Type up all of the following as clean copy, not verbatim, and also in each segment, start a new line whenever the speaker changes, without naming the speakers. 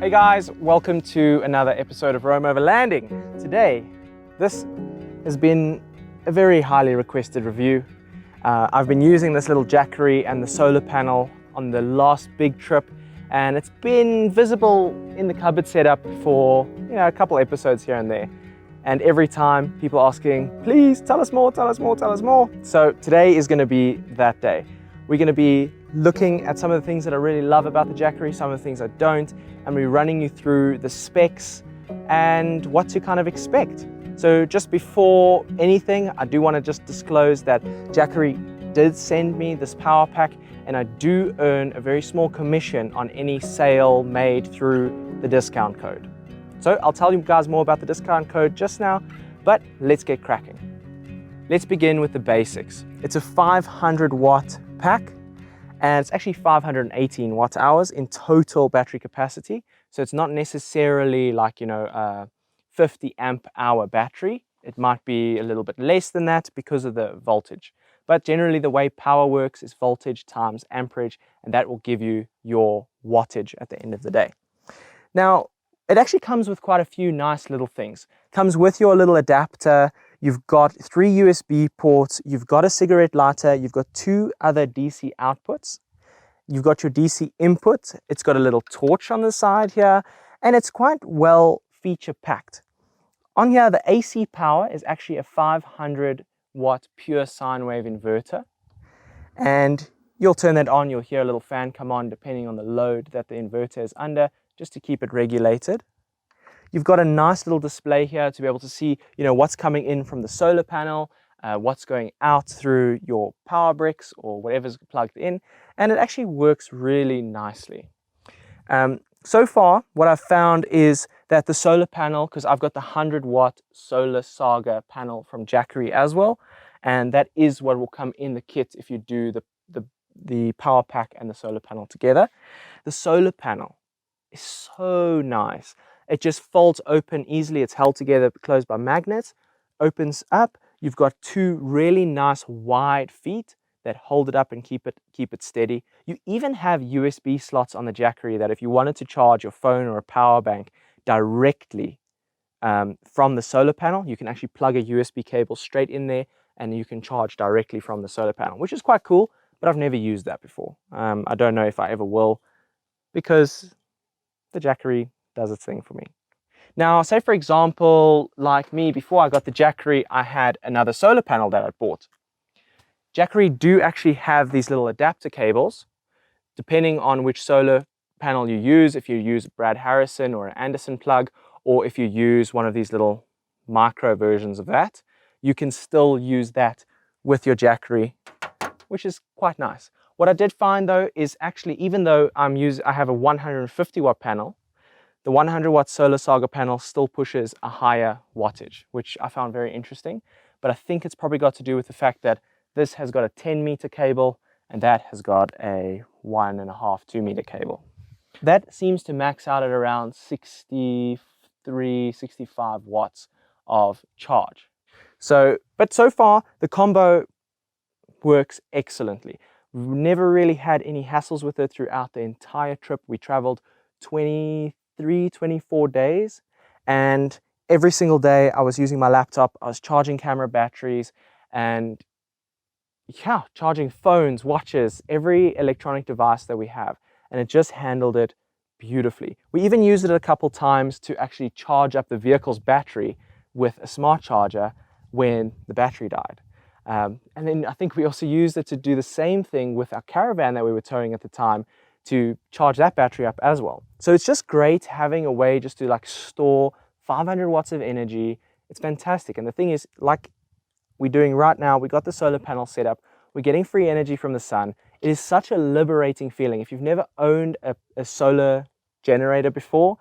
Hey guys, welcome to another episode of Rome Overlanding. Today, this has been a very highly requested review. I've been using this little Jackery and the solar panel on the last big trip, and it's been visible in the cupboard setup for a couple episodes here and there. And every time people asking, please tell us more, tell us more, tell us more. So today is going to be that day. We're going to be looking at some of the things that I really love about the Jackery, some of the things I don't, and we're running you through the specs and what to kind of expect. So just before anything, I do want to just disclose that Jackery did send me this power pack, and I do earn a very small commission on any sale made through the discount code. So I'll tell you guys more about the discount code just now, but let's get cracking. Let's begin with the basics. It's a 500 watt pack, and it's actually 518 watt hours in total battery capacity. So it's not necessarily like, a 50 amp hour battery. It might be a little bit less than that because of the voltage. But generally the way power works is voltage times amperage, and that will give you your wattage at the end of the day. Now, it actually comes with quite a few nice little things. Comes with your little adapter. You've got 3 USB ports, you've got a cigarette lighter, you've got 2 other DC outputs, you've got your DC input, it's got a little torch on the side here, and it's quite well feature packed. On here, the AC power is actually a 500 watt pure sine wave inverter, and you'll turn that on, you'll hear a little fan come on depending on the load that the inverter is under, just to keep it regulated. You've got a nice little display here to be able to see, what's coming in from the solar panel, what's going out through your power bricks or whatever's plugged in, and it actually works really nicely. So far, what I've found is that the solar panel, because I've got the 100 watt Solar Saga panel from Jackery as well, and that is what will come in the kit if you do the power pack and the solar panel together. The solar panel is so nice. It just folds open easily. It's held together, closed by magnets, opens up. You've got 2 really nice wide feet that hold it up and keep it steady. You even have USB slots on the Jackery that if you wanted to charge your phone or a power bank directly from the solar panel, you can actually plug a USB cable straight in there and you can charge directly from the solar panel, which is quite cool, but I've never used that before. I don't know if I ever will, because the Jackery does its thing for me. Now, say for example, like me, before I got the Jackery, I had another solar panel that I bought. Jackery do actually have these little adapter cables, depending on which solar panel you use. If you use Brad Harrison or an Anderson plug, or if you use one of these little micro versions of that, you can still use that with your Jackery, which is quite nice. What I did find though is actually, even though I have a 150 watt panel, the 100 watt Solar Saga panel still pushes a higher wattage, which I found very interesting. But I think it's probably got to do with the fact that this has got a 10 meter cable and that has got a 1.5, 2 meter cable. That seems to max out at around 63, 65 watts of charge. But so far the combo works excellently. We've never really had any hassles with it throughout the entire trip. We traveled 24 days, and every single day I was using my laptop, I was charging camera batteries and charging phones, watches, every electronic device that we have, and it just handled it beautifully. We even used it a couple times to actually charge up the vehicle's battery with a smart charger when the battery died. And then I think we also used it to do the same thing with our caravan that we were towing at the time, to charge that battery up as well. So it's just great having a way just to store 500 watts of energy. It's fantastic. And the thing is, like we're doing right now, we got the solar panel set up, we're getting free energy from the sun. It is such a liberating feeling. If you've never owned a solar generator before,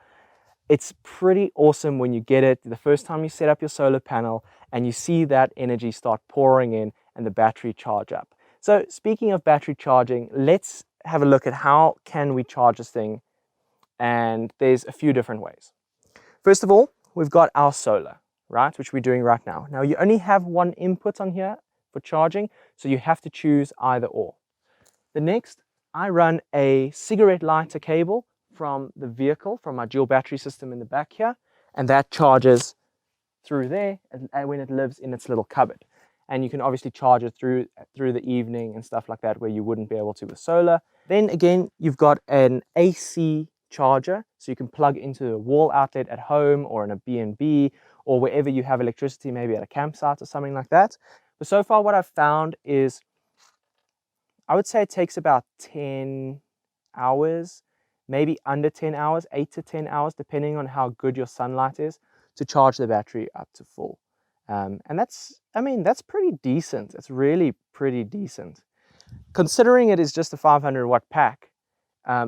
it's pretty awesome when you get it the first time you set up your solar panel and you see that energy start pouring in and the battery charge up. So speaking of battery charging, let's have a look at how can we charge this thing, and there's a few different ways. First of all, we've got our solar, right, which we're doing right now. Now you only have one input on here for charging, so you have to choose either or. The next, I run a cigarette lighter cable from the vehicle, from my dual battery system in the back here, and that charges through there and when it lives in its little cupboard. And you can obviously charge it through the evening and stuff like that where you wouldn't be able to with solar. Then again, you've got an AC charger, so you can plug into a wall outlet at home or in a B&B or wherever you have electricity, maybe at a campsite or something like that. But so far what I've found is, I would say it takes about 10 hours, maybe under 10 hours, 8 to 10 hours, depending on how good your sunlight is, to charge the battery up to full. And that's pretty decent. It's really pretty decent. Considering it is just a 500 watt pack,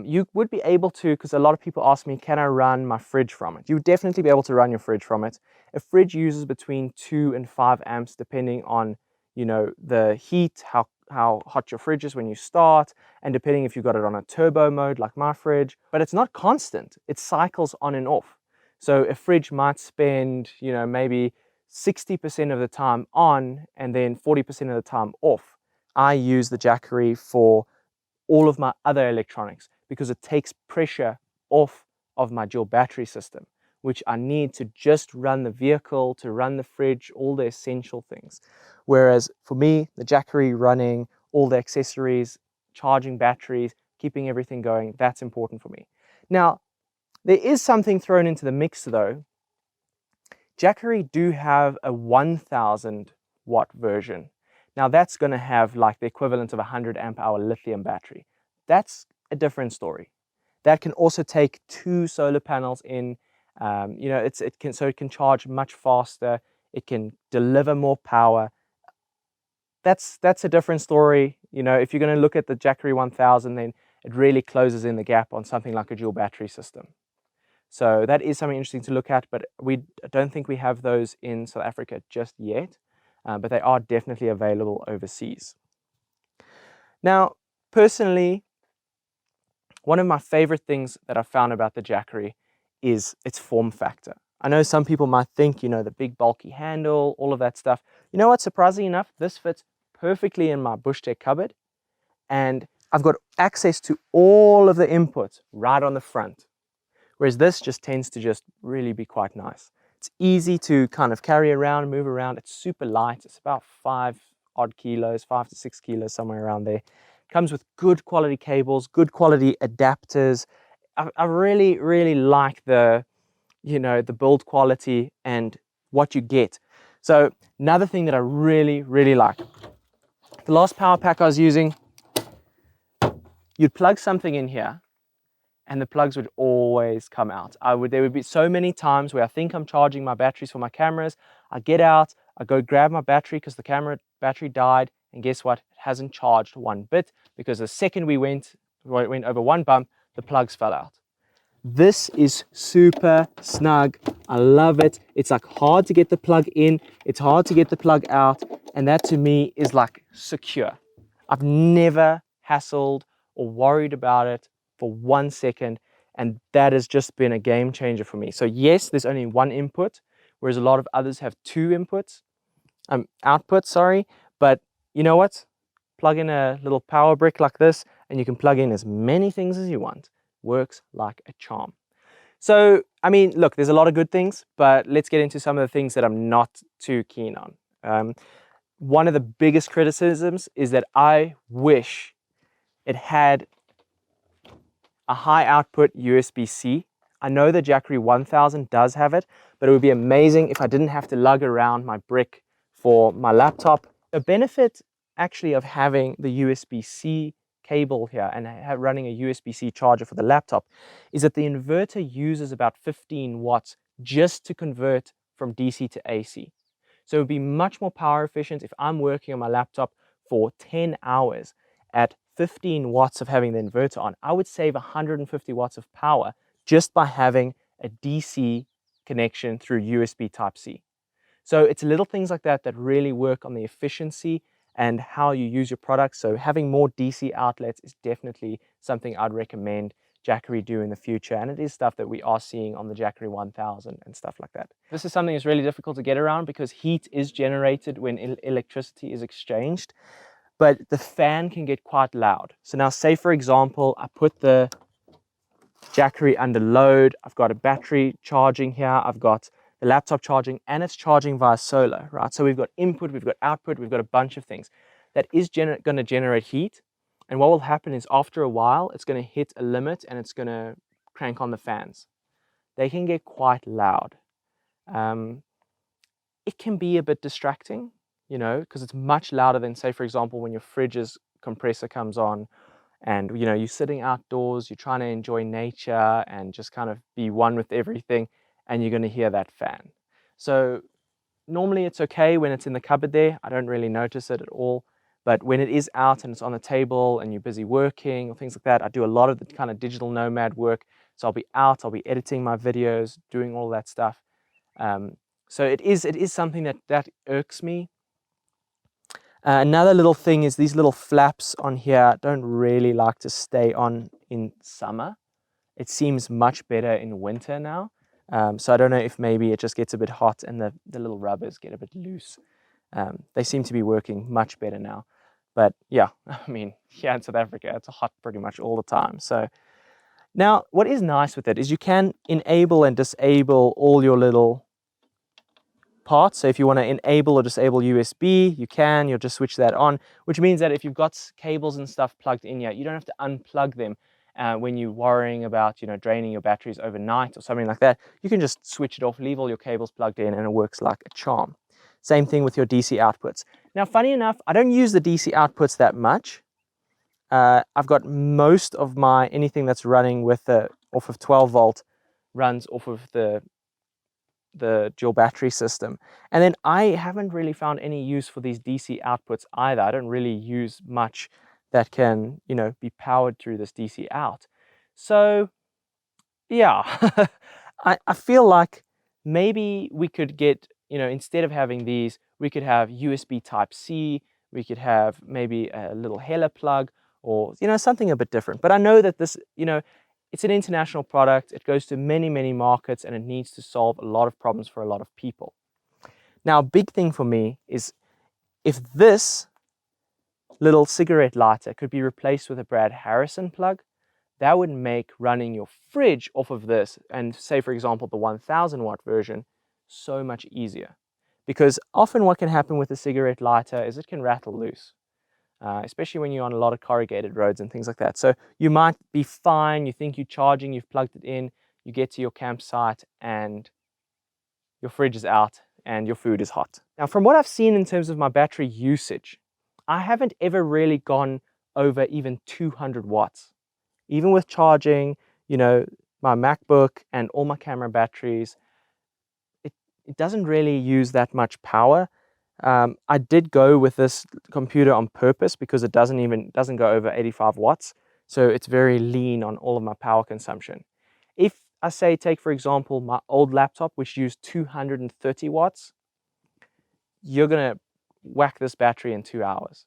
you would be able to, because a lot of people ask me, can I run my fridge from it? You would definitely be able to run your fridge from it. A fridge uses between 2 and 5 amps, depending on, you know, the heat, how hot your fridge is when you start, and depending if you've got it on a turbo mode like my fridge. But it's not constant. It cycles on and off. So a fridge might spend, you know, maybe 60% of the time on and then 40% of the time off. I use the Jackery for all of my other electronics because it takes pressure off of my dual battery system, which I need to just run the vehicle, to run the fridge, all the essential things. Whereas for me, the Jackery running all the accessories, charging batteries, keeping everything going, that's important for me. Now, there is something thrown into the mix though. Jackery do have a 1000 watt version. Now that's going to have like the equivalent of a 100 amp hour lithium battery. That's a different story. That can also take 2 solar panels in. You know, it can charge much faster. It can deliver more power. That's a different story. You know, if you're going to look at the Jackery 1000, then it really closes in the gap on something like a dual battery system. So that is something interesting to look at, but we don't think we have those in South Africa just yet. But they are definitely available overseas. Now, personally, one of my favorite things that I found about the Jackery is its form factor. I know some people might think, you know, the big bulky handle, all of that stuff. You know what, surprisingly enough, this fits perfectly in my Bushtec cupboard, and I've got access to all of the inputs right on the front. Whereas this just tends to just really be quite nice. It's easy to kind of carry around, move around. It's super light. It's about 5 odd kilos, 5 to 6 kilos, somewhere around there. Comes with good quality cables, good quality adapters. I really, really like the, you know, the build quality and what you get. So another thing that I really, really like. The last power pack I was using, you'd plug something in here and the plugs would always come out. There would be so many times where I think I'm charging my batteries for my cameras. I get out, I go grab my battery because the camera battery died, and guess what? It hasn't charged one bit because the second we went over one bump, the plugs fell out. This is super snug. I love it. It's like hard to get the plug in, it's hard to get the plug out, and that to me is like secure. I've never hassled or worried about it for 1 second, and that has just been a game changer for me. So yes, there's only one input, whereas a lot of others have 2 outputs, sorry. But you know what? Plug in a little power brick like this, and you can plug in as many things as you want. Works like a charm. So, I mean, look, there's a lot of good things, but let's get into some of the things that I'm not too keen on. One of the biggest criticisms is that I wish it had a high output USB-C. I know the Jackery 1000 does have it, but it would be amazing if I didn't have to lug around my brick for my laptop. The benefit actually of having the USB-C cable here and running a USB-C charger for the laptop is that the inverter uses about 15 watts just to convert from DC to AC. So it would be much more power efficient if I'm working on my laptop for 10 hours at 15 watts of having the inverter on. I would save 150 watts of power just by having a DC connection through USB Type-C. So it's little things like that that really work on the efficiency and how you use your product. So having more DC outlets is definitely something I'd recommend Jackery do in the future, and it is stuff that we are seeing on the Jackery 1000 and stuff like that. This is something that's really difficult to get around because heat is generated when electricity is exchanged, but the fan can get quite loud. So now say for example, I put the Jackery under load. I've got a battery charging here. I've got the laptop charging, and it's charging via solar, right? So we've got input, we've got output, we've got a bunch of things that is going to generate heat. And what will happen is after a while, it's going to hit a limit and it's going to crank on the fans. They can get quite loud. It can be a bit distracting, you know, because it's much louder than, say, for example, when your fridge's compressor comes on and, you know, you're sitting outdoors, you're trying to enjoy nature and just kind of be one with everything, and you're going to hear that fan. So normally it's okay when it's in the cupboard there. I don't really notice it at all. But when it is out and it's on the table and you're busy working or things like that, I do a lot of the kind of digital nomad work. So I'll be out, I'll be editing my videos, doing all that stuff. So it is something that irks me. Another little thing is these little flaps on here don't really like to stay on in summer. It seems much better in winter now. So I don't know if maybe it just gets a bit hot and the little rubbers get a bit loose. They seem to be working much better now. But yeah, I mean, here in South Africa, it's hot pretty much all the time. So now what is nice with it is you can enable and disable all your little parts. So if you want to enable or disable USB, you'll just switch that on, which means that if you've got cables and stuff plugged in here, you don't have to unplug them when you're worrying about, you know, draining your batteries overnight or something like that. You can just switch it off, leave all your cables plugged in, and it works like a charm. Same thing with your DC outputs. Now, funny enough, I don't use the DC outputs that much. I've got most of my anything that's running with off of 12 volt runs off of the dual battery system. And then I haven't really found any use for these DC outputs either. I don't really use much that can, you know, be powered through this DC out. So yeah, I feel like maybe we could get, you know, instead of having these, we could have USB type C, we could have maybe a little Hella plug or, you know, something a bit different. But I know that this, you know, it's an international product, it goes to many, many markets, and it needs to solve a lot of problems for a lot of people. Now, a big thing for me is if this little cigarette lighter could be replaced with a Brad Harrison plug, that would make running your fridge off of this, and say, for example, the 1000 watt version, so much easier. Because often what can happen with a cigarette lighter is it can rattle loose. Especially when you're on a lot of corrugated roads and things like that. So you might be fine, you think you're charging, you've plugged it in, you get to your campsite and your fridge is out and your food is hot. Now, from what I've seen in terms of my battery usage, I haven't ever really gone over even 200 watts. Even with charging, you know, my MacBook and all my camera batteries, it doesn't really use that much power. I did go with this computer on purpose because it doesn't go over 85 watts. So it's very lean on all of my power consumption. If I say, take for example, my old laptop, which used 230 watts, you're going to whack this battery in 2 hours.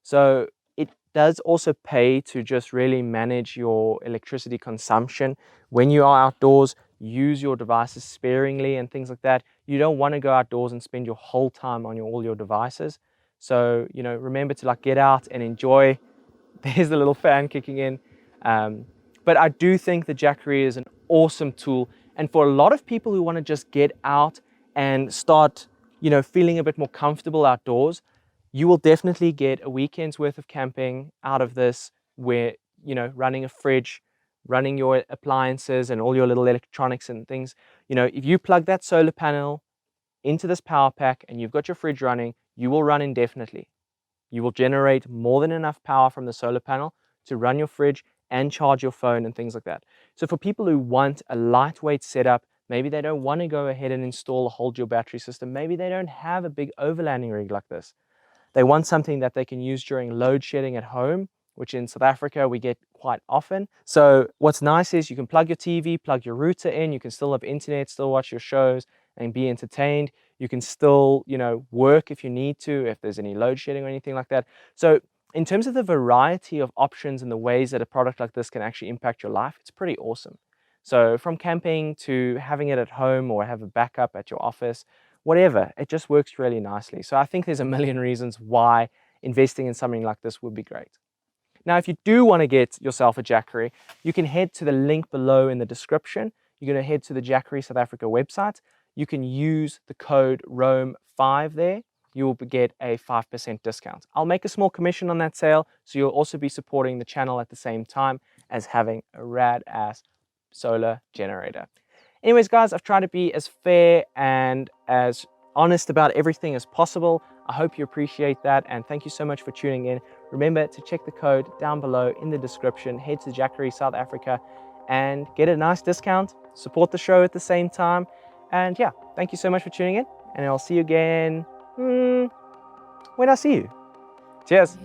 So it does also pay to just really manage your electricity consumption. When you are outdoors, use your devices sparingly and things like that. You don't want to go outdoors and spend your whole time on all your devices. So, you know, remember to like get out and enjoy. There's the little fan kicking in. But I do think the Jackery is an awesome tool. And for a lot of people who want to just get out and start, you know, feeling a bit more comfortable outdoors, you will definitely get a weekend's worth of camping out of this, where, you know, running a fridge, running your appliances and all your little electronics and things. You know, if you plug that solar panel into this power pack and you've got your fridge running, you will run indefinitely. You will generate more than enough power from the solar panel to run your fridge and charge your phone and things like that. So for people who want a lightweight setup, maybe they don't want to go ahead and install a whole dual battery system, maybe they don't have a big overlanding rig like this. They want something that they can use during load shedding at home, which in South Africa we get quite often. So what's nice is you can plug your TV, plug your router in, you can still have internet, still watch your shows and be entertained. You can still, you know, work if you need to, if there's any load shedding or anything like that. So in terms of the variety of options and the ways that a product like this can actually impact your life, it's pretty awesome. So from camping to having it at home or have a backup at your office, whatever, it just works really nicely. So I think there's a million reasons why investing in something like this would be great. Now, if you do want to get yourself a Jackery, you can head to the link below in the description. You're going to head to the Jackery South Africa website. You can use the code ROAM5 there. You will get a 5% discount. I'll make a small commission on that sale, so you'll also be supporting the channel at the same time as having a rad-ass solar generator. Anyways, guys, I've tried to be as fair and as honest about everything as possible. I hope you appreciate that, and thank you so much for tuning in. Remember to check the code down below in the description. Head to Jackery South Africa and get a nice discount. Support the show at the same time. And yeah, thank you so much for tuning in, and I'll see you again when I see you. Cheers.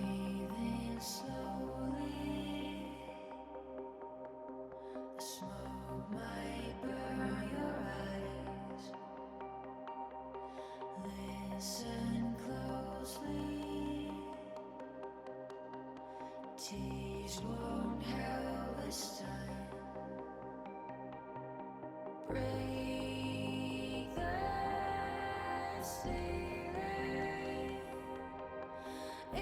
Listen closely. Tears won't help this time.